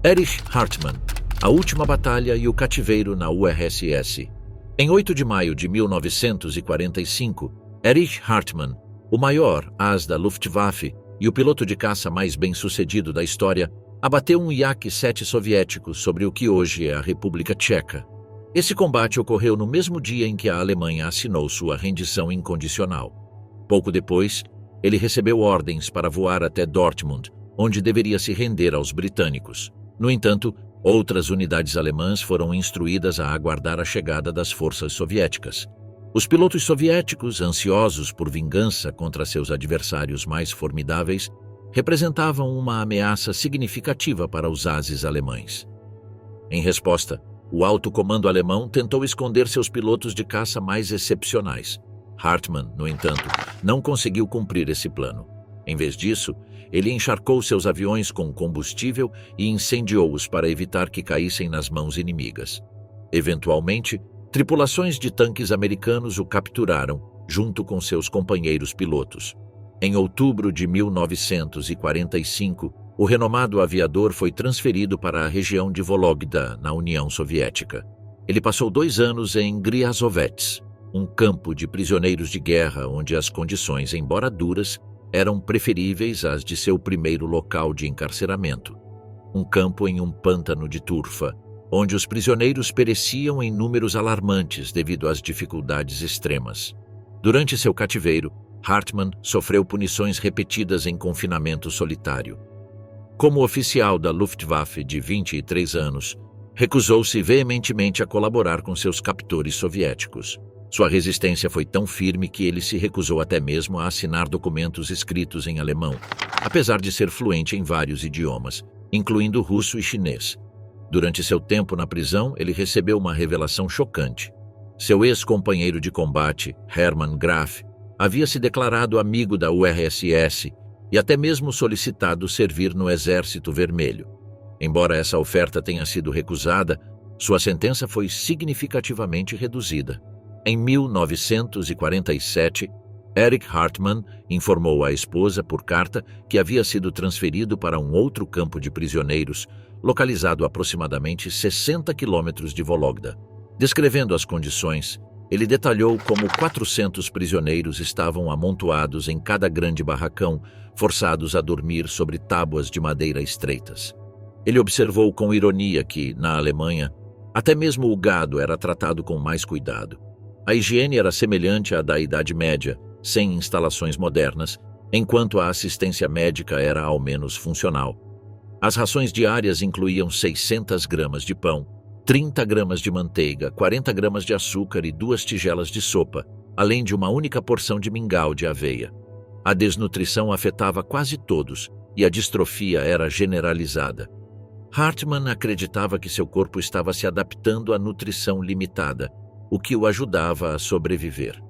Erich Hartmann, A Última Batalha e o Cativeiro na URSS. Em 8 de maio de 1945, Erich Hartmann, o maior as da Luftwaffe e o piloto de caça mais bem-sucedido da história, abateu um Yak-7 soviético sobre o que hoje é a República Tcheca. Esse combate ocorreu no mesmo dia em que a Alemanha assinou sua rendição incondicional. Pouco depois, ele recebeu ordens para voar até Dortmund, onde deveria se render aos britânicos. No entanto, outras unidades alemãs foram instruídas a aguardar a chegada das forças soviéticas. Os pilotos soviéticos, ansiosos por vingança contra seus adversários mais formidáveis, representavam uma ameaça significativa para os ases alemães. Em resposta, o alto comando alemão tentou esconder seus pilotos de caça mais excepcionais. Hartmann, no entanto, não conseguiu cumprir esse plano. Em vez disso, ele encharcou seus aviões com combustível e incendiou-os para evitar que caíssem nas mãos inimigas. Eventualmente, tripulações de tanques americanos o capturaram, junto com seus companheiros pilotos. Em outubro de 1945, o renomado aviador foi transferido para a região de Vologda, na União Soviética. Ele passou 2 anos em Gryazovets, um campo de prisioneiros de guerra onde as condições, embora duras, eram preferíveis às de seu primeiro local de encarceramento. Um campo em um pântano de turfa, onde os prisioneiros pereciam em números alarmantes devido às dificuldades extremas. Durante seu cativeiro, Hartmann sofreu punições repetidas em confinamento solitário. Como oficial da Luftwaffe de 23 anos, recusou-se veementemente a colaborar com seus captores soviéticos. Sua resistência foi tão firme que ele se recusou até mesmo a assinar documentos escritos em alemão, apesar de ser fluente em vários idiomas, incluindo russo e chinês. Durante seu tempo na prisão, ele recebeu uma revelação chocante. Seu ex-companheiro de combate, Hermann Graf, havia se declarado amigo da URSS e até mesmo solicitado servir no Exército Vermelho. Embora essa oferta tenha sido recusada, sua sentença foi significativamente reduzida. Em 1947, Erich Hartmann informou à esposa por carta que havia sido transferido para um outro campo de prisioneiros, localizado a aproximadamente 60 quilômetros de Vologda. Descrevendo as condições, ele detalhou como 400 prisioneiros estavam amontoados em cada grande barracão, forçados a dormir sobre tábuas de madeira estreitas. Ele observou com ironia que, na Alemanha, até mesmo o gado era tratado com mais cuidado. A higiene era semelhante à da Idade Média, sem instalações modernas, enquanto a assistência médica era ao menos funcional. As rações diárias incluíam 600 gramas de pão, 30 gramas de manteiga, 40 gramas de açúcar e 2 tigelas de sopa, além de uma única porção de mingau de aveia. A desnutrição afetava quase todos e a distrofia era generalizada. Hartmann acreditava que seu corpo estava se adaptando à nutrição limitada, o que o ajudava a sobreviver.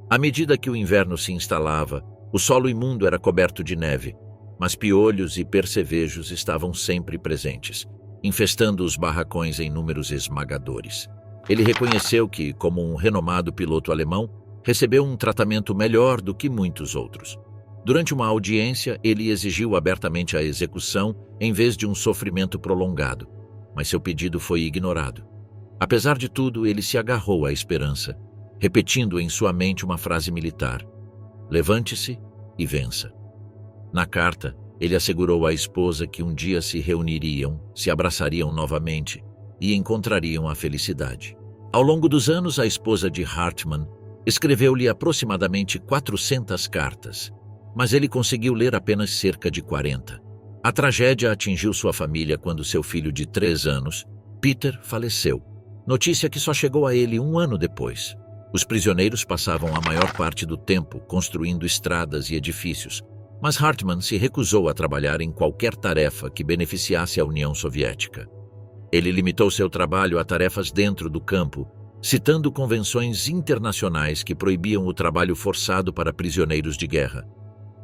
À medida que o inverno se instalava, o solo imundo era coberto de neve, mas piolhos e percevejos estavam sempre presentes, infestando os barracões em números esmagadores. Ele reconheceu que, como um renomado piloto alemão, recebeu um tratamento melhor do que muitos outros. Durante uma audiência, ele exigiu abertamente a execução em vez de um sofrimento prolongado, mas seu pedido foi ignorado. Apesar de tudo, ele se agarrou à esperança, repetindo em sua mente uma frase militar: levante-se e vença. Na carta, ele assegurou à esposa que um dia se reuniriam, se abraçariam novamente e encontrariam a felicidade. Ao longo dos anos, a esposa de Hartman escreveu-lhe aproximadamente 400 cartas, mas ele conseguiu ler apenas cerca de 40. A tragédia atingiu sua família quando seu filho de 3 anos, Peter, faleceu. Notícia que só chegou a ele 1 ano depois. Os prisioneiros passavam a maior parte do tempo construindo estradas e edifícios, mas Hartman se recusou a trabalhar em qualquer tarefa que beneficiasse a União Soviética. Ele limitou seu trabalho a tarefas dentro do campo, citando convenções internacionais que proibiam o trabalho forçado para prisioneiros de guerra.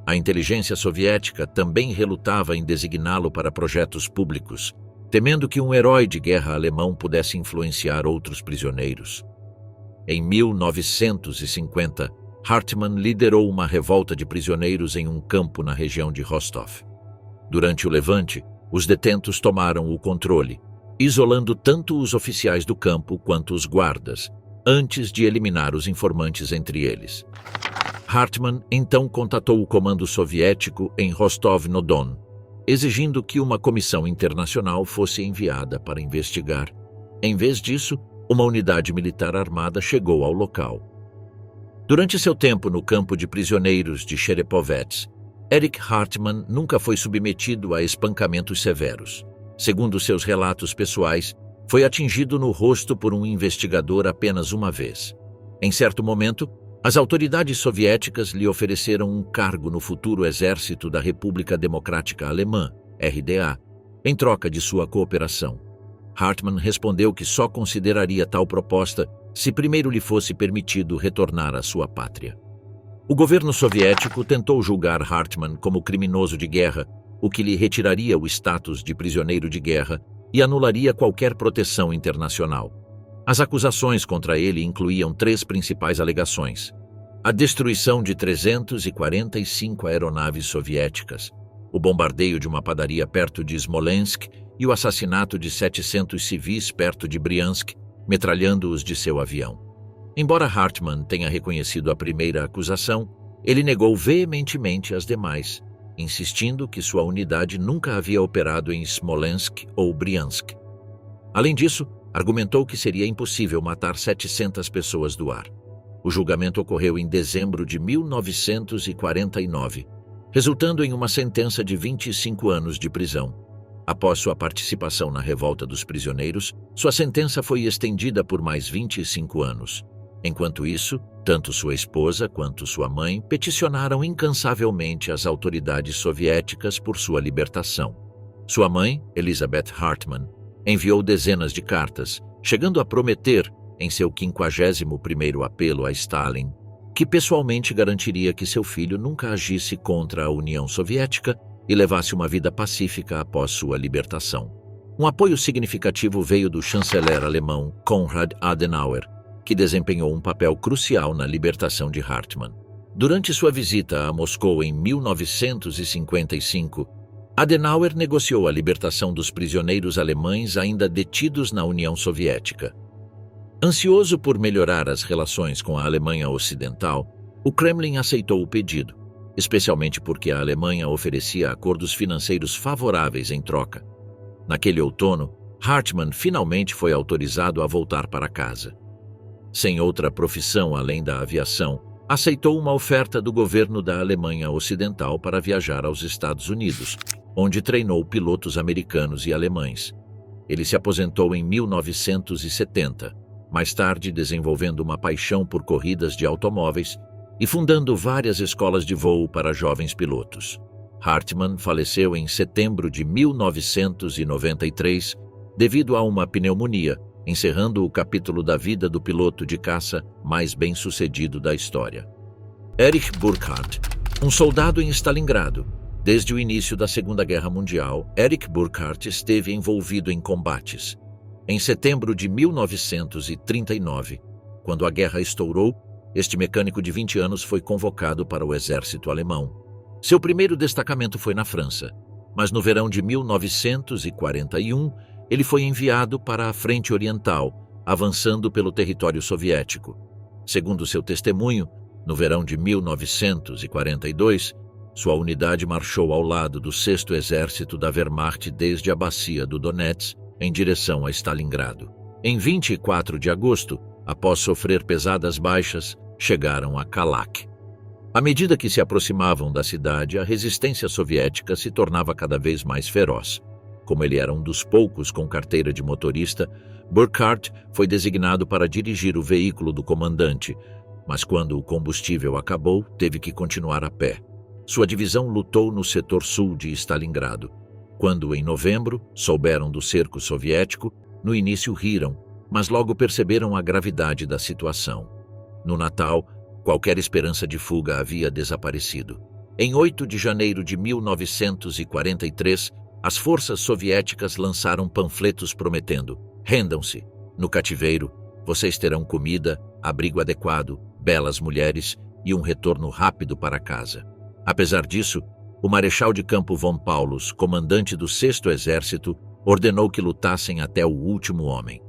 A inteligência soviética também relutava em designá-lo para projetos públicos, temendo que um herói de guerra alemão pudesse influenciar outros prisioneiros. Em 1950, Hartman liderou uma revolta de prisioneiros em um campo na região de Rostov. Durante o levante, os detentos tomaram o controle, isolando tanto os oficiais do campo quanto os guardas, antes de eliminar os informantes entre eles. Hartman então contatou o comando soviético em Rostov-no-Don, exigindo que uma comissão internacional fosse enviada para investigar. Em vez disso, uma unidade militar armada chegou ao local. Durante seu tempo no campo de prisioneiros de Cherepovets, Erich Hartman nunca foi submetido a espancamentos severos. Segundo seus relatos pessoais, foi atingido no rosto por um investigador apenas uma vez. Em certo momento, as autoridades soviéticas lhe ofereceram um cargo no futuro Exército da República Democrática Alemã, RDA, em troca de sua cooperação. Hartman respondeu que só consideraria tal proposta se primeiro lhe fosse permitido retornar à sua pátria. O governo soviético tentou julgar Hartman como criminoso de guerra, o que lhe retiraria o status de prisioneiro de guerra e anularia qualquer proteção internacional. As acusações contra ele incluíam 3 principais alegações: a destruição de 345 aeronaves soviéticas, o bombardeio de uma padaria perto de Smolensk e o assassinato de 700 civis perto de Briansk, metralhando-os de seu avião. Embora Hartman tenha reconhecido a primeira acusação, ele negou veementemente as demais, insistindo que sua unidade nunca havia operado em Smolensk ou Briansk. Além disso, argumentou que seria impossível matar 700 pessoas do ar. O julgamento ocorreu em dezembro de 1949, resultando em uma sentença de 25 anos de prisão. Após sua participação na revolta dos prisioneiros, sua sentença foi estendida por mais 25 anos. Enquanto isso, tanto sua esposa quanto sua mãe peticionaram incansavelmente as autoridades soviéticas por sua libertação. Sua mãe, Elizabeth Hartman, enviou dezenas de cartas, chegando a prometer, em seu 51º apelo a Stalin, que pessoalmente garantiria que seu filho nunca agisse contra a União Soviética e levasse uma vida pacífica após sua libertação. Um apoio significativo veio do chanceler alemão Konrad Adenauer, que desempenhou um papel crucial na libertação de Hartman. Durante sua visita a Moscou em 1955, Adenauer negociou a libertação dos prisioneiros alemães ainda detidos na União Soviética. Ansioso por melhorar as relações com a Alemanha Ocidental, o Kremlin aceitou o pedido, especialmente porque a Alemanha oferecia acordos financeiros favoráveis em troca. Naquele outono, Hartman finalmente foi autorizado a voltar para casa. Sem outra profissão além da aviação, aceitou uma oferta do governo da Alemanha Ocidental para viajar aos Estados Unidos, onde treinou pilotos americanos e alemães. Ele se aposentou em 1970, mais tarde desenvolvendo uma paixão por corridas de automóveis e fundando várias escolas de voo para jovens pilotos. Hartman faleceu em setembro de 1993 devido a uma pneumonia, encerrando o capítulo da vida do piloto de caça mais bem-sucedido da história. Erich Burkhardt, um soldado em Stalingrado. Desde o início da Segunda Guerra Mundial, Erich Burkhardt esteve envolvido em combates. Em setembro de 1939, quando a guerra estourou, este mecânico de 20 anos foi convocado para o exército alemão. Seu primeiro destacamento foi na França, mas no verão de 1941, ele foi enviado para a Frente Oriental, avançando pelo território soviético. Segundo seu testemunho, no verão de 1942, sua unidade marchou ao lado do 6º Exército da Wehrmacht desde a bacia do Donetsk em direção a Stalingrado. Em 24 de agosto, após sofrer pesadas baixas, chegaram a Kalak. À medida que se aproximavam da cidade, a resistência soviética se tornava cada vez mais feroz. Como ele era um dos poucos com carteira de motorista, Burkhardt foi designado para dirigir o veículo do comandante, mas quando o combustível acabou, teve que continuar a pé. Sua divisão lutou no setor sul de Stalingrado. Quando, em novembro, souberam do cerco soviético, no início riram, mas logo perceberam a gravidade da situação. No Natal, qualquer esperança de fuga havia desaparecido. Em 8 de janeiro de 1943, as forças soviéticas lançaram panfletos prometendo: rendam-se. No cativeiro, vocês terão comida, abrigo adequado, belas mulheres e um retorno rápido para casa. Apesar disso, o Marechal de Campo von Paulus, comandante do 6º Exército, ordenou que lutassem até o último homem.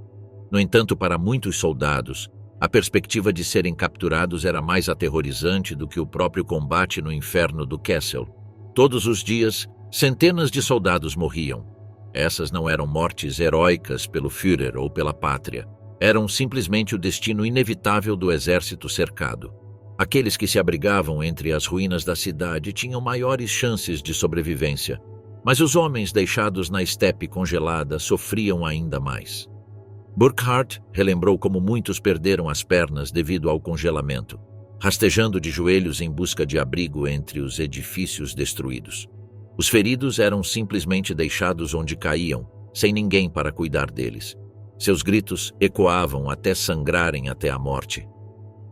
No entanto, para muitos soldados, a perspectiva de serem capturados era mais aterrorizante do que o próprio combate no inferno do Kessel. Todos os dias, centenas de soldados morriam. Essas não eram mortes heróicas pelo Führer ou pela pátria. Eram simplesmente o destino inevitável do exército cercado. Aqueles que se abrigavam entre as ruínas da cidade tinham maiores chances de sobrevivência, mas os homens deixados na estepe congelada sofriam ainda mais. Burkhardt relembrou como muitos perderam as pernas devido ao congelamento, rastejando de joelhos em busca de abrigo entre os edifícios destruídos. Os feridos eram simplesmente deixados onde caíam, sem ninguém para cuidar deles. Seus gritos ecoavam até sangrarem até a morte.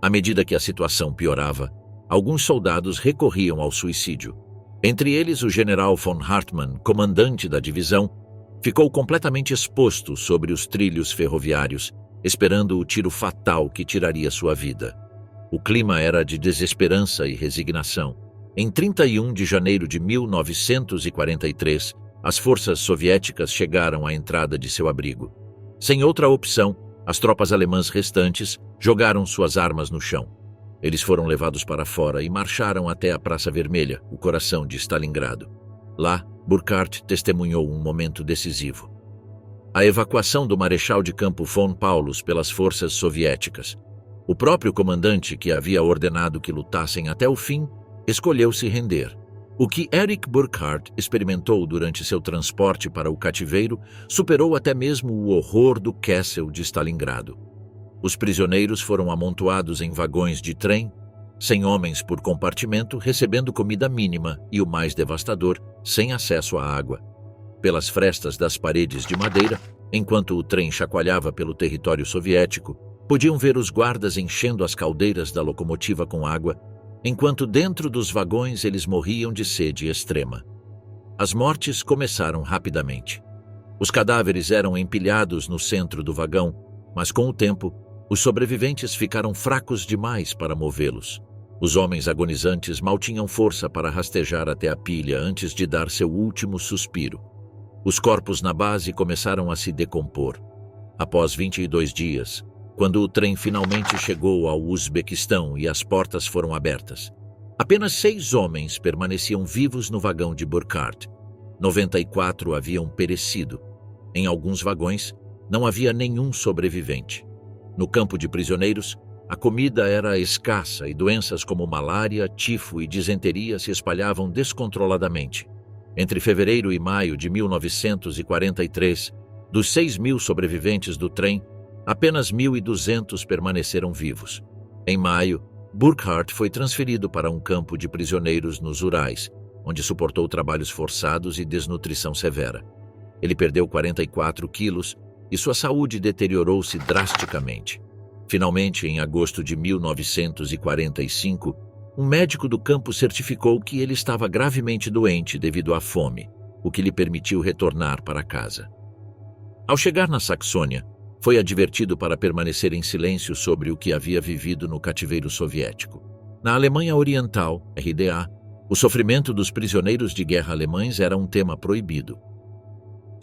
À medida que a situação piorava, alguns soldados recorriam ao suicídio. Entre eles, o general von Hartmann, comandante da divisão, ficou completamente exposto sobre os trilhos ferroviários, esperando o tiro fatal que tiraria sua vida. O clima era de desesperança e resignação. Em 31 de janeiro de 1943, as forças soviéticas chegaram à entrada de seu abrigo. Sem outra opção, as tropas alemãs restantes jogaram suas armas no chão. Eles foram levados para fora e marcharam até a Praça Vermelha, o coração de Stalingrado. Lá, Burkhardt testemunhou um momento decisivo: a evacuação do Marechal de Campo von Paulus pelas forças soviéticas. O próprio comandante, que havia ordenado que lutassem até o fim, escolheu se render. O que Erich Burkhardt experimentou durante seu transporte para o cativeiro superou até mesmo o horror do Kessel de Stalingrado. Os prisioneiros foram amontoados em vagões de trem, 100 homens por compartimento, recebendo comida mínima e, o mais devastador, sem acesso à água. Pelas frestas das paredes de madeira, enquanto o trem chacoalhava pelo território soviético, podiam ver os guardas enchendo as caldeiras da locomotiva com água, enquanto dentro dos vagões eles morriam de sede extrema. As mortes começaram rapidamente. Os cadáveres eram empilhados no centro do vagão, mas com o tempo, os sobreviventes ficaram fracos demais para movê-los. Os homens agonizantes mal tinham força para rastejar até a pilha antes de dar seu último suspiro. Os corpos na base começaram a se decompor. Após 22 dias, quando o trem finalmente chegou ao Uzbequistão e as portas foram abertas, apenas 6 homens permaneciam vivos no vagão de Burkhardt. 94 haviam perecido. Em alguns vagões, não havia nenhum sobrevivente. No campo de prisioneiros, a comida era escassa e doenças como malária, tifo e disenteria se espalhavam descontroladamente. Entre fevereiro e maio de 1943, dos 6.000 sobreviventes do trem, apenas 1.200 permaneceram vivos. Em maio, Burkhardt foi transferido para um campo de prisioneiros nos Urais, onde suportou trabalhos forçados e desnutrição severa. Ele perdeu 44 quilos e sua saúde deteriorou-se drasticamente. Finalmente, em agosto de 1945, um médico do campo certificou que ele estava gravemente doente devido à fome, o que lhe permitiu retornar para casa. Ao chegar na Saxônia, foi advertido para permanecer em silêncio sobre o que havia vivido no cativeiro soviético. Na Alemanha Oriental, RDA, o sofrimento dos prisioneiros de guerra alemães era um tema proibido.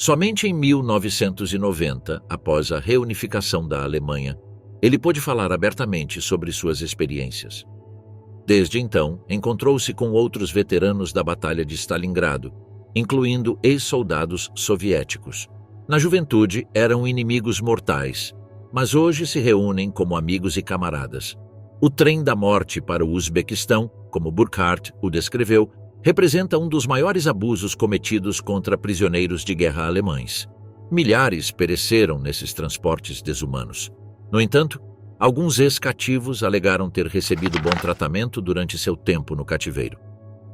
Somente em 1990, após a reunificação da Alemanha, ele pôde falar abertamente sobre suas experiências. Desde então, encontrou-se com outros veteranos da Batalha de Stalingrado, incluindo ex-soldados soviéticos. Na juventude, eram inimigos mortais, mas hoje se reúnem como amigos e camaradas. O trem da morte para o Uzbequistão, como Burkhardt o descreveu, representa um dos maiores abusos cometidos contra prisioneiros de guerra alemães. Milhares pereceram nesses transportes desumanos. No entanto, alguns ex-cativos alegaram ter recebido bom tratamento durante seu tempo no cativeiro.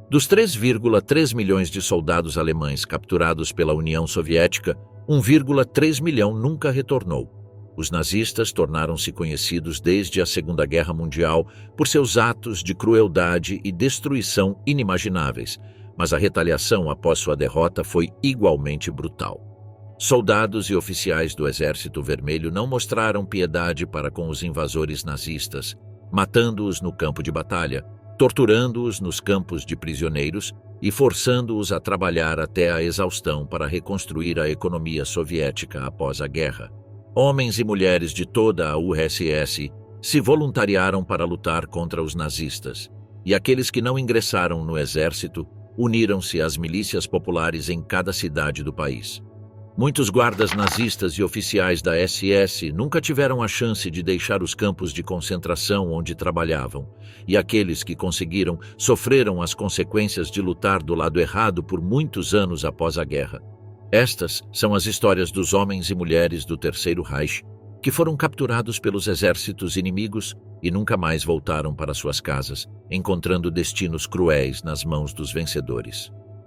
Dos 3,3 milhões de soldados alemães capturados pela União Soviética, 1,3 milhão nunca retornou. Os nazistas tornaram-se conhecidos desde a Segunda Guerra Mundial por seus atos de crueldade e destruição inimagináveis, mas a retaliação após sua derrota foi igualmente brutal. Soldados e oficiais do Exército Vermelho não mostraram piedade para com os invasores nazistas, matando-os no campo de batalha, torturando-os nos campos de prisioneiros e forçando-os a trabalhar até a exaustão para reconstruir a economia soviética após a guerra. Homens e mulheres de toda a URSS se voluntariaram para lutar contra os nazistas, e aqueles que não ingressaram no exército uniram-se às milícias populares em cada cidade do país. Muitos guardas nazistas e oficiais da SS nunca tiveram a chance de deixar os campos de concentração onde trabalhavam, e aqueles que conseguiram sofreram as consequências de lutar do lado errado por muitos anos após a guerra. Estas são as histórias dos homens e mulheres do Terceiro Reich que foram capturados pelos exércitos inimigos e nunca mais voltaram para suas casas, encontrando destinos cruéis nas mãos dos vencedores.